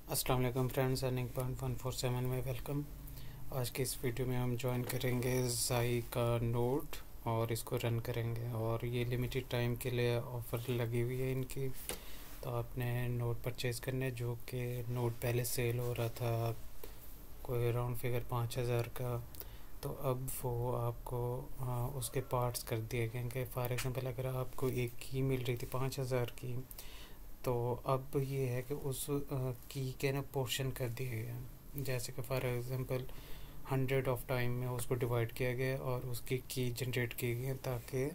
अस्सलाम वालेकुम friends, earning point 147 में वेलकम। आज की इस वीडियो में हम ज्वाइन करेंगे ज़ाई का नोड और इसको रन करेंगे। और ये लिमिटेड टाइम के लिए ऑफ़र लगी हुई है इनकी। तो आपने नोड परचेज़ करने, जो कि नोड पहले सेल हो रहा था कोई राउंड फिगर 5,000 का। तो अब वो आपको उसके पार्ट्स कर दिए गए कि फ़ॉर एग्ज़ाम्पल अगर आपको एक की मिल रही थी 5,000 की, तो अब ये है कि उस की के ना पोर्शन कर दिए गए हैं। जैसे कि फॉर एग्ज़ाम्पल 100 ऑफ टाइम में उसको डिवाइड किया गया और उसकी की जनरेट की गई ताकि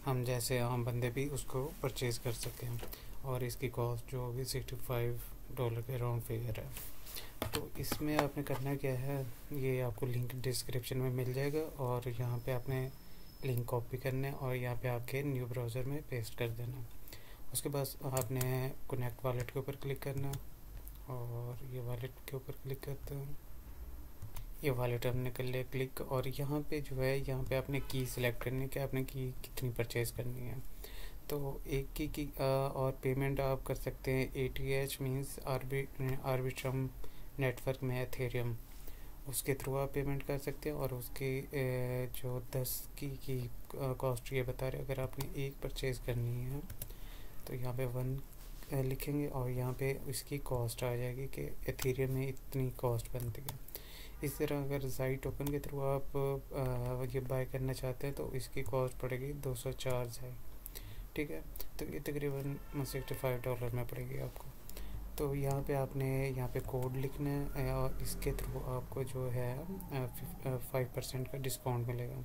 हम जैसे आम बंदे भी उसको परचेज़ कर सकें। और इसकी कॉस्ट जो होगी $65 के राउंड फिगर है। तो इसमें आपने करना क्या है, ये आपको लिंक डिस्क्रिप्शन में मिल जाएगा और यहाँ पे आपने लिंक कॉपी करना है और यहाँ पे आपके न्यू ब्राउज़र में पेस्ट कर देना। उसके बाद आपने कनेक्ट वॉलेट के ऊपर क्लिक करना और ये वॉलेट के ऊपर क्लिक करते हैं। ये वॉलेट हमने कर लिया क्लिक और यहाँ पे जो है यहाँ पे आपने की सिलेक्ट करनी है कि आपने की कितनी परचेज़ करनी है। तो एक की और पेमेंट आप कर सकते हैं ATH मीन्स आर्बिट्रम नेटवर्क में एथेरियम, उसके थ्रू आप पेमेंट कर सकते हैं। और उसकी जो 10 की कॉस्ट ये बता रहे, अगर आपने एक परचेज़ करनी है तो यहाँ पे 1 लिखेंगे और यहाँ पे इसकी कॉस्ट आ जाएगी कि एथेरियम में इतनी कॉस्ट बनती है। इस तरह अगर ज़ाई टोकन के थ्रू आप ये बाय करना चाहते हैं तो इसकी कॉस्ट पड़ेगी 204 ज़ाई, ठीक है। तो ये तकरीबन $65 में पड़ेगी आपको। तो यहाँ पे आपने यहाँ पे कोड लिखना है और इसके थ्रू आपको जो है 5% का डिस्काउंट मिलेगा।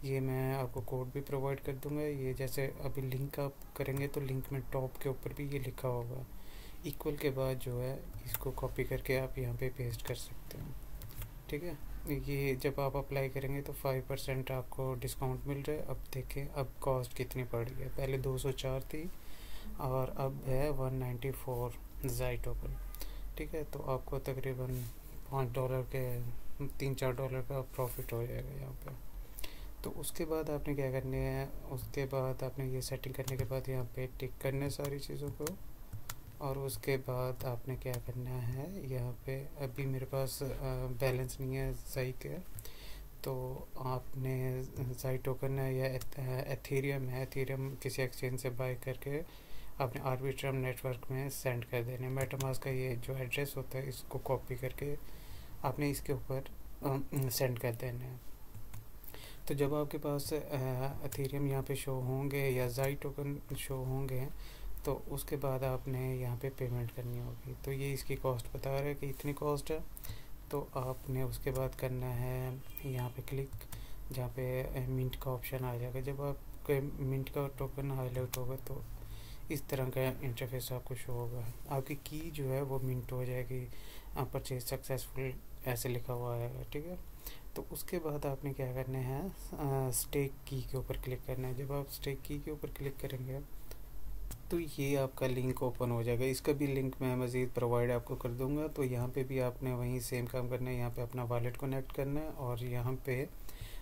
ये मैं आपको कोड भी प्रोवाइड कर दूंगा। ये जैसे अभी लिंक आप करेंगे तो लिंक में टॉप के ऊपर भी ये लिखा होगा। इक्वल के बाद जो है इसको कॉपी करके आप यहाँ पे पेस्ट कर सकते हैं, ठीक है। ये जब आप अप्लाई करेंगे तो 5% आपको डिस्काउंट मिल रहा है। अब देखें अब कॉस्ट कितनी पड़ रही है, पहले 204 थी और अब है 194 ज़ाई टोकन, ठीक है। तो आपको तकरीबन $5 के $3-4 का प्रॉफिट हो जाएगा यहाँ पे। तो उसके बाद आपने क्या करने है, उसके बाद आपने ये सेटिंग करने के बाद यहाँ पे टिक करना है सारी चीज़ों को। और उसके बाद आपने क्या करना है, यहाँ पे अभी मेरे पास बैलेंस नहीं है ज़ाई के, तो आपने ज़ाई टोकन है या एथेरियम है, एथेरियम किसी एक्सचेंज से बाय करके आपने आर्बिट्रम नेटवर्क में सेंड कर देना है। मेटामास्क का ये जो एड्रेस होता है इसको कॉपी करके आपने इसके ऊपर सेंड कर देना है। तो जब आपके पास एथेरियम यहाँ पे शो होंगे या ज़ाई टोकन शो होंगे तो उसके बाद आपने यहाँ पे पेमेंट करनी होगी। तो ये इसकी कॉस्ट बता रहा है कि इतनी कॉस्ट है। तो आपने उसके बाद करना है यहाँ पे क्लिक, जहाँ पे मिंट का ऑप्शन आ जाएगा। जब आपके मिंट का टोकन हाईलाइट होगा तो इस तरह का इंटरफेस आपको शो होगा। आपकी की जो है वो मिंट हो जाएगी, परचेज सक्सेसफुल ऐसे लिखा हुआ आएगा, ठीक है। तो उसके बाद आपने क्या करना है, स्टेक की के ऊपर क्लिक करना है। जब आप स्टेक की के ऊपर क्लिक करेंगे तो ये आपका लिंक ओपन हो जाएगा। इसका भी लिंक मैं मज़ीद प्रोवाइड आपको कर दूंगा। तो यहाँ पे भी आपने वहीं सेम काम करना है, यहाँ पे अपना वॉलेट कनेक्ट करना है और यहाँ पे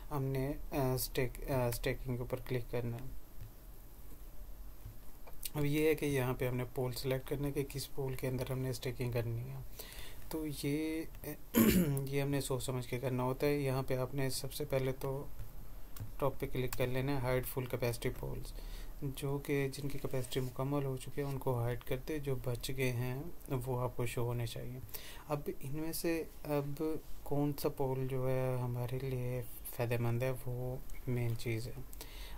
हमने स्टेकिंग के ऊपर क्लिक करना है। अब ये है कि यहाँ पे हमने पोल सेलेक्ट करना है कि किस पोल के अंदर हमने स्टेकिंग करनी है। तो ये ये हमने सोच समझ के करना होता है। यहाँ पे आपने सबसे पहले तो टॉप पे क्लिक कर लेना है हाइड फुल कैपेसिटी पोल्स, जो कि जिनकी कैपेसिटी मुकम्मल हो चुकी है उनको हाइड करते, जो बच गए हैं वो आपको शो होने चाहिए। अब इनमें से अब कौन सा पोल जो है हमारे लिए फ़ायदेमंद है वो मेन चीज़ है।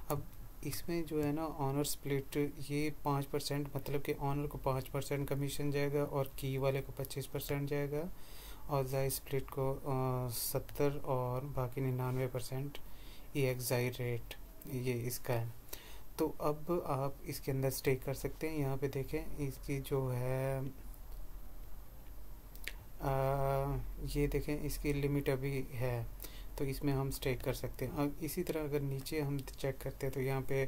अब इसमें जो है ना ऑनर स्प्लिट, ये 5%, मतलब कि ऑनर को 5% कमीशन जाएगा और की वाले को 25% जाएगा और ज़ाई स्प्लिट को 70 और बाकी 99% ये ज़ाई रेट ये इसका है। तो अब आप इसके अंदर स्टेक कर सकते हैं। यहाँ पे देखें इसकी जो है ये देखें इसकी लिमिट अभी है, तो इसमें हम स्टेक कर सकते हैं। अब इसी तरह अगर नीचे हम चेक करते हैं तो यहाँ पे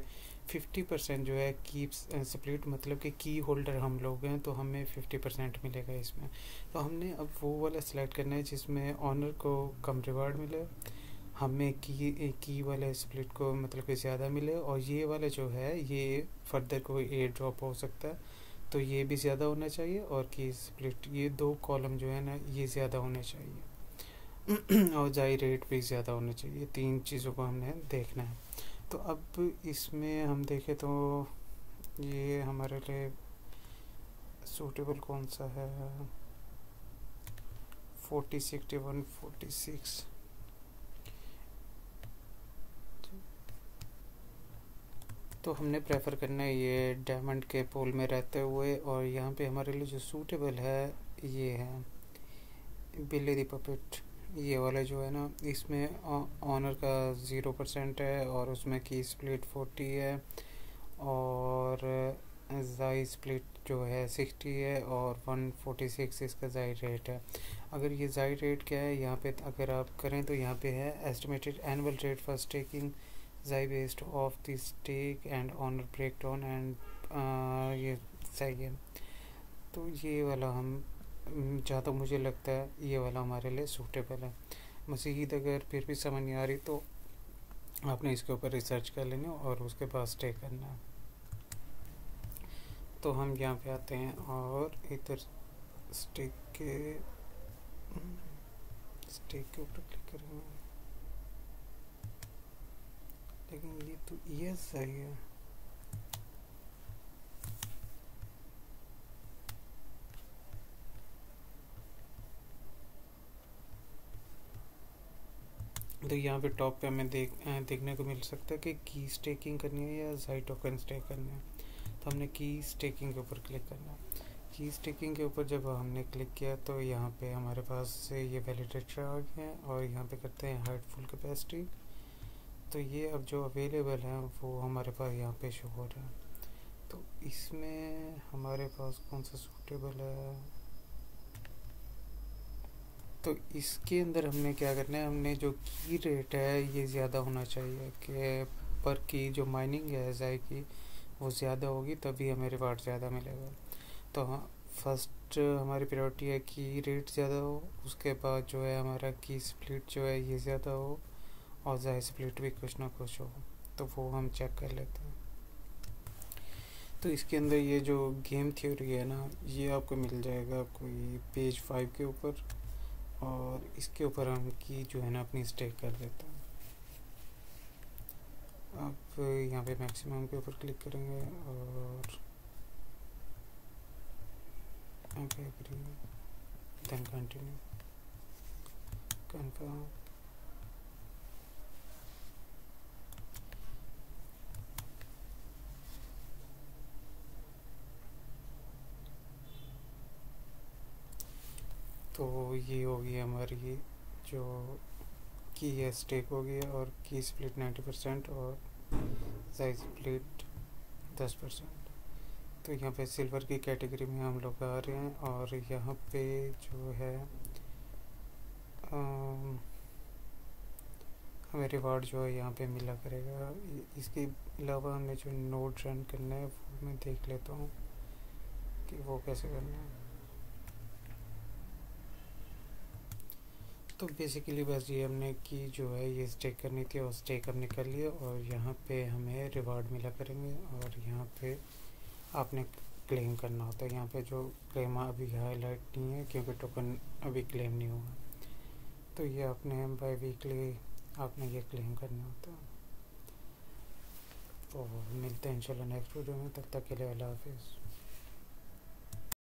50% जो है कीप स्प्लिट, मतलब कि की होल्डर हम लोग हैं तो हमें 50% मिलेगा इसमें। तो हमने अब वो वाला सेलेक्ट करना है जिसमें ऑनर को कम रिवार्ड मिले, हमें की वाले स्प्लिट को मतलब कि ज़्यादा मिले, और ये वाला जो है ये फर्दर कोई एयर ड्रॉप हो सकता है तो ये भी ज़्यादा होना चाहिए और की स्प्लिट, ये दो कॉलम जो है ना ये ज़्यादा होने चाहिए और जाई रेट भी ज़्यादा होने चाहिए। तीन चीज़ों को हमने देखना है। तो अब इसमें हम देखें तो ये हमारे लिए सूटेबल कौन सा है, 4061 46। तो हमने प्रेफर करना है ये डायमंड के पोल में रहते हुए, और यहाँ पे हमारे लिए जो सूटेबल है ये है बिल्ली दी पपेट। ये वाला जो है ना, इसमें ऑनर का 0% है और उसमें की स्प्लिट 40 है और जाई स्प्लिट जो है 60 है और 146 इसका जाई रेट है। अगर ये जाई रेट क्या है यहाँ पे अगर आप करें तो यहाँ पे है estimated annual rate for staking जाई based of the stake and owner breakdown एंड ये सही है। तो ये वाला हम जहाँ तक मुझे लगता है ये वाला हमारे लिए सूटेबल है। मज़ीद अगर फिर भी समझ नहीं आ रही तो आपने इसके ऊपर रिसर्च कर लेनी और उसके बाद स्टे करना है। तो हम यहाँ पे आते हैं और इधर स्टेक के ऊपर क्लिक करेंगे, लेकिन ये तो ये सही है। तो यहाँ पे टॉप पे हमें देखने को मिल सकता है कि की स्टेकिंग करनी है या जाई टोकन स्टेक करना है। तो हमने की स्टेकिंग के ऊपर क्लिक करना है। की स्टेकिंग के ऊपर जब हमने क्लिक किया तो यहाँ पे हमारे पास से ये वैलिडेटर आ गया और यहाँ पे करते हैं हाइड फुल कैपेसिटी। तो ये अब जो अवेलेबल है वो हमारे पास यहाँ पे शो हो रहा है। तो इसमें हमारे पास कौन सा सूटेबल है, तो इसके अंदर हमने क्या करना है, हमने जो की रेट है ये ज़्यादा होना चाहिए कि पर की जो माइनिंग है जाई की वो ज़्यादा होगी तभी हमें रिवार्ड ज़्यादा मिलेगा। तो हाँ, फर्स्ट हमारी प्रायोरिटी है कि रेट ज़्यादा हो, उसके बाद जो है हमारा की स्प्लिट जो है ये ज़्यादा हो और जाई स्प्लिट भी कुछ ना कुछ हो, तो वो हम चेक कर लेते हैं। तो इसके अंदर ये जो गेम थ्योरी है ना ये आपको मिल जाएगा कोई पेज 5 के ऊपर, और इसके ऊपर हम की जो है ना अपनी स्टेक कर देते हैं। अब यहाँ पे मैक्सिमम के ऊपर क्लिक करेंगे और यहाँ पे एग्री, देन कंटिन्यू, कन्फर्म। तो ये होगी हमारी जो की है स्टेक हो गई और की स्प्लिट 90% और साइज स्प्लिट 10%। तो यहाँ पे सिल्वर की कैटेगरी में हम लोग आ रहे हैं और यहाँ पे जो है हमें रिवार्ड जो है यहाँ पे मिला करेगा। इसके अलावा हमें जो नोड रन करना है वो मैं देख लेता हूँ कि वो कैसे करना है। तो बेसिकली बस ये हमने की जो है ये स्टेक करनी थी और स्टेक हमने कर लिया और यहाँ पे हमें रिवार्ड मिला करेंगे और यहाँ पे आपने क्लेम करना होता है। यहाँ पे जो क्लेम अभी हाईलाइट नहीं है क्योंकि टोकन अभी क्लेम नहीं हुआ, तो ये आपने बाय वीकली आपने ये क्लेम करना होता है। तो मिलते हैं इंशाल्लाह नेक्स्ट वीडियो में, तब तक के लिए अल्लाह हाफिज़।